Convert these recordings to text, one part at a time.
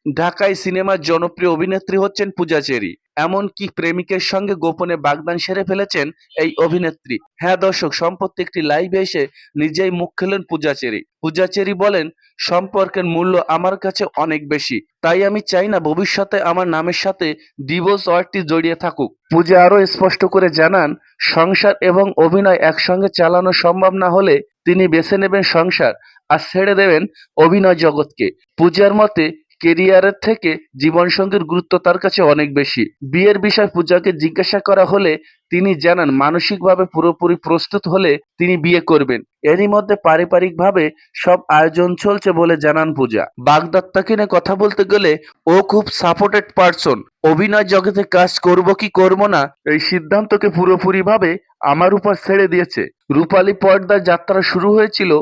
ঢাকায় সিনেমার জনপ্রিয় অভিনেত্রী হচ্ছেন পূজা চেরি। এমনকি প্রেমিকের সঙ্গে গোপনে বাগদান সেরে ফেলেছেন এই অভিনেত্রী। হ্যাঁ দর্শক, সম্প্রতি একটি লাইভে এসে নিজেই মুখ খুললেন পূজা চেরি। পূজা চেরি বলেন, সম্পর্কের মূল্য আমার কাছে অনেক বেশি, তাই আমি চাই না ভবিষ্যতে আমার নামের সাথে ডিভোর্স ওয়ার্ডটি জড়িয়ে থাকুক। পূজা আরও স্পষ্ট করে জানান, সংসার এবং অভিনয় একসঙ্গে চালানো সম্ভব না হলে তিনি বেছে নেবেন সংসার আর ছেড়ে দেবেন অভিনয় জগৎকে। পূজার মতে কেরিয়ারের থেকে জীবনসঙ্গীর গুরুত্ব তার কাছে অনেক বেশি। বিয়ের বিষয়ে পূজাকে জিজ্ঞাসা করা হলে তিনি জানান, মানসিকভাবে পুরোপুরি প্রস্তুত হলে তিনি বিয়ে করবেন। এরই মধ্যে পারিবারিকভাবে সব আয়োজন চলছে বলে জানান পূজা। বাগদত্তাকে নিয়ে কথা বলতে গেলে ও খুব সাপোর্টেড পারসন। অভিনয় জগতে কাজ করব কি করব না এই সিদ্ধান্তকে পুরোপুরিভাবে আমার উপর ছেড়ে দিয়েছে। রূপালী পর্দার যাত্রা শুরু হয়েছিল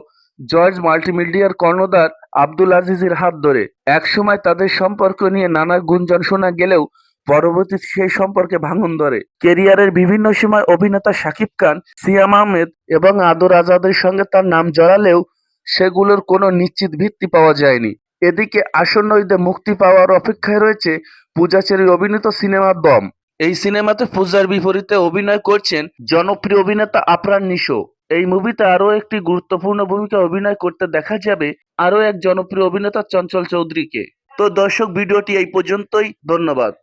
জর্জ মাল্টিমিডিয়ার কর্ণধার আব্দুল আজিজের হাত ধরে। একসময় তাদের সম্পর্ক নিয়ে নানা গুঞ্জন শোনা গেলেও পরবর্তীতে সেই সম্পর্কে ভাঙন ধরে। কেরিয়ারের বিভিন্ন সময় অভিনেতা শাকিব খান, সিয়াম আহমেদ এবং আদর আজাদের সঙ্গে তার নাম জড়ালেও সেগুলোর কোনো নিশ্চিত ভিত্তি পাওয়া যায়নি। এদিকে আসন্ন ঈদে মুক্তি পাওয়ার অপেক্ষায় রয়েছে পূজা চেরির অভিনীত সিনেমা দম। এই সিনেমাতে পূজার বিপরীতে অভিনয় করছেন জনপ্রিয় অভিনেতা আফরান নিশো। এই মুভিতে আরও একটি গুরুত্বপূর্ণ ভূমিকা অভিনয় করতে দেখা যাবে আরও এক জনপ্রিয় অভিনেতা চঞ্চল চৌধুরীকে। তো দর্শক, ভিডিওটি এই পর্যন্তই। ধন্যবাদ।